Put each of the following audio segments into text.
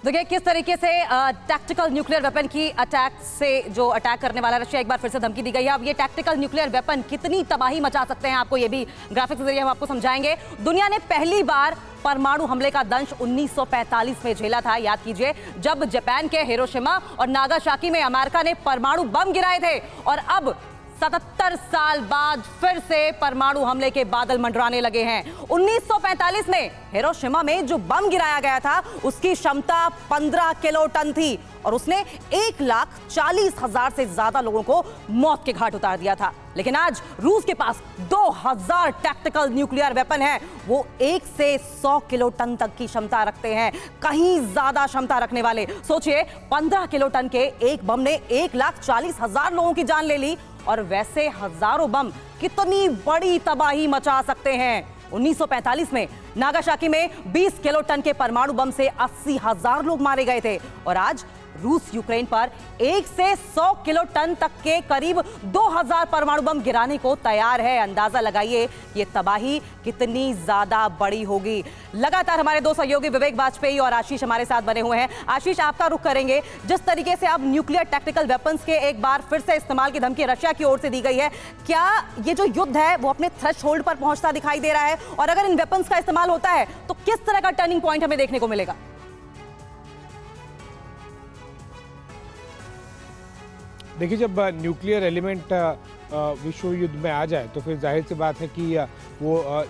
देखिए किस तरीके से टैक्टिकल न्यूक्लियर वेपन की अटैक से जो अटैक करने वाला रशिया एक बार फिर से धमकी दी गई है। अब ये टैक्टिकल न्यूक्लियर वेपन कितनी तबाही मचा सकते हैं आपको ये भी ग्राफिक्स के जरिए हम आपको समझाएंगे। दुनिया ने पहली बार परमाणु हमले का दंश 1945 में झेला था। याद कीजिए जब जापान के हिरोशिमा और नागासाकी में अमेरिका ने परमाणु बम गिराए थे और अब 77 साल बाद फिर से परमाणु हमले के बादल मंडराने लगे हैं। 1945 में हिरोशिमा में जो बम गिराया गया था उसकी क्षमता 15 किलो टन थी और उसने 1,40,000 से ज्यादा लोगों को मौत के घाट उतार दिया था। लेकिन आज रूस के पास 2000 टैक्टिकल न्यूक्लियर वेपन है। वो 1 से 100 किलो टन तक की क्षमता रखते हैं, कहीं ज्यादा क्षमता रखने वाले। सोचिए 15 किलो टन के एक बम ने 1,40,000 लोगों की जान ले ली और वैसे हजारों बम कितनी बड़ी तबाही मचा सकते हैं। 1945 में नागासाकी में 20 किलो टन के परमाणु बम से 80,000 लोग मारे गए थे और आज रूस यूक्रेन पर 1 से 100 किलो टन तक के करीब 2000 परमाणु बम गिराने को तैयार है। अंदाजा लगाइए ये तबाही कितनी ज्यादा बड़ी होगी। लगातार हमारे दो सहयोगी विवेक वाजपेयी और आशीष हमारे साथ बने हुए हैं। आशीष, आपका रुख करेंगे। जिस तरीके से अब न्यूक्लियर टैक्टिकल वेपन्स के एक बार फिर से इस्तेमाल की धमकी रशिया की ओर से दी गई है, क्या ये जो युद्ध है वो अपने थ्रेशोल्ड पर पहुंचता दिखाई दे रहा है? और अगर इन वेपन्स का इस्तेमाल होता है तो किस तरह का टर्निंग पॉइंट हमें देखने को मिलेगा? देखिए, जब न्यूक्लियर एलिमेंट विश्व युद्ध में आ जाए तो फिर जाहिर सी बात है कि वो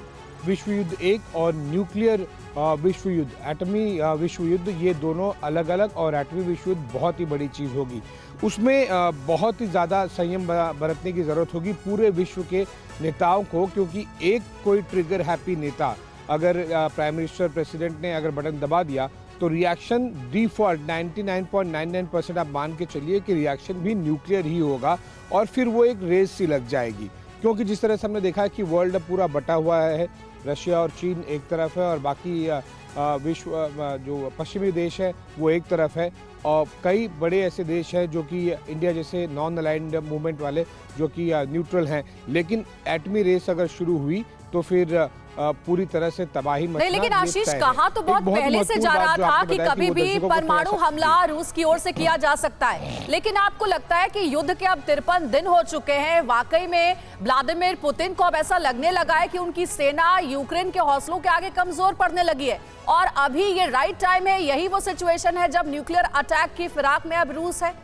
विश्व युद्ध एक और न्यूक्लियर विश्व युद्ध, एटमी विश्व युद्ध, ये दोनों अलग अलग, और एटमी विश्व युद्ध बहुत ही बड़ी चीज़ होगी। उसमें बहुत ही ज़्यादा संयम बरतने की ज़रूरत होगी पूरे विश्व के नेताओं को, क्योंकि एक कोई ट्रिगर हैप्पी नेता अगर प्राइम मिनिस्टर, प्रेसिडेंट ने अगर बटन दबा दिया तो रिएक्शन डिफॉल्ट 99.99% आप मान के चलिए कि रिएक्शन भी न्यूक्लियर ही होगा और फिर वो एक रेस सी लग जाएगी। क्योंकि जिस तरह से हमने देखा है कि वर्ल्ड पूरा बटा हुआ है, रशिया और चीन एक तरफ है और बाकी विश्व जो पश्चिमी देश है वो एक तरफ है, और कई बड़े ऐसे देश हैं जो कि इंडिया जैसे नॉन अलाइंड मूवमेंट वाले जो कि न्यूट्रल हैं। लेकिन एटमी रेस अगर शुरू हुई तो फिर पूरी तरह से तबाही मचना। नहीं, लेकिन आशीष, कहा तो बहुत पहले से जा रहा था कि कभी भी परमाणु हमला रूस की ओर से किया जा सकता है, लेकिन आपको लगता है कि युद्ध के अब 53 दिन हो चुके हैं, वाकई में व्लादिमीर पुतिन को अब ऐसा लगने लगा है कि उनकी सेना यूक्रेन के हौसलों के आगे कमजोर पड़ने लगी है और अभी ये राइट टाइम है, यही वो सिचुएशन है जब न्यूक्लियर अटैक की फिराक में अब रूस है?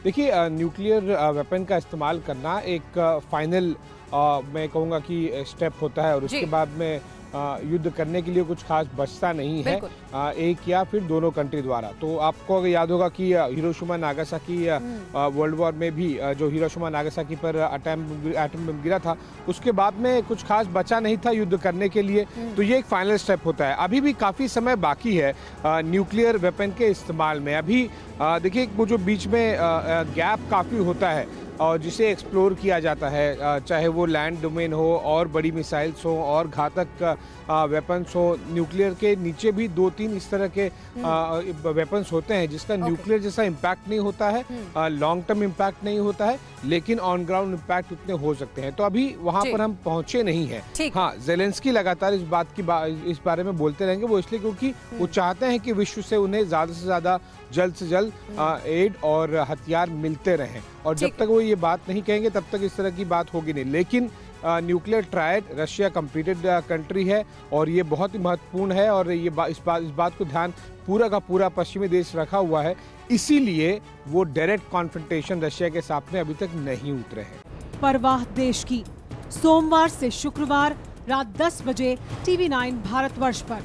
देखिए, न्यूक्लियर वेपन का इस्तेमाल करना एक फाइनल मैं कहूँगा कि स्टेप होता है और उसके बाद में युद्ध करने के लिए कुछ खास बचता नहीं है एक या फिर दोनों कंट्री द्वारा। तो आपको अगर याद होगा कि हिरोशिमा नागासाकी वर्ल्ड वॉर में भी जो हिरोशिमा नागासाकी पर एटम बम गिरा था, उसके बाद में कुछ खास बचा नहीं था युद्ध करने के लिए। तो ये एक फाइनल स्टेप होता है। अभी भी काफ़ी समय बाकी है न्यूक्लियर वेपन के इस्तेमाल में। अभी देखिए वो जो बीच में गैप काफ़ी होता है और जिसे एक्सप्लोर किया जाता है, चाहे वो लैंड डोमेन हो और बड़ी मिसाइल्स हो और घातक वेपन्स हो। न्यूक्लियर के नीचे भी 2-3 इस तरह के वेपन्स होते हैं जिसका न्यूक्लियर जैसा इम्पैक्ट नहीं होता है, लॉन्ग टर्म इम्पैक्ट नहीं होता है, लेकिन ऑन ग्राउंड इम्पैक्ट उतने हो सकते हैं। तो अभी वहां पर हम पहुंचे नहीं हैं। हाँ, ज़ेलेंस्की लगातार इस बारे में बोलते रहेंगे, वो इसलिए क्योंकि वो चाहते हैं कि विश्व से उन्हें ज़्यादा से ज़्यादा जल्द से जल्द एड और हथियार मिलते रहें, और जब तक वो ये बात नहीं कहेंगे तब तक इस तरह की बात होगी नहीं। लेकिन nuclear triad, Russia completed country है और ये बहुत ही महत्वपूर्ण है और ये इस बात को ध्यान पूरा का पूरा पश्चिमी देश रखा हुआ है, इसीलिए वो डायरेक्ट कॉन्फ्रंटेशन रशिया के सामने अभी तक नहीं उतरे हैं। परवाह देश की, सोमवार से शुक्रवार रात 10 बजे TV9 भारतवर्ष पर।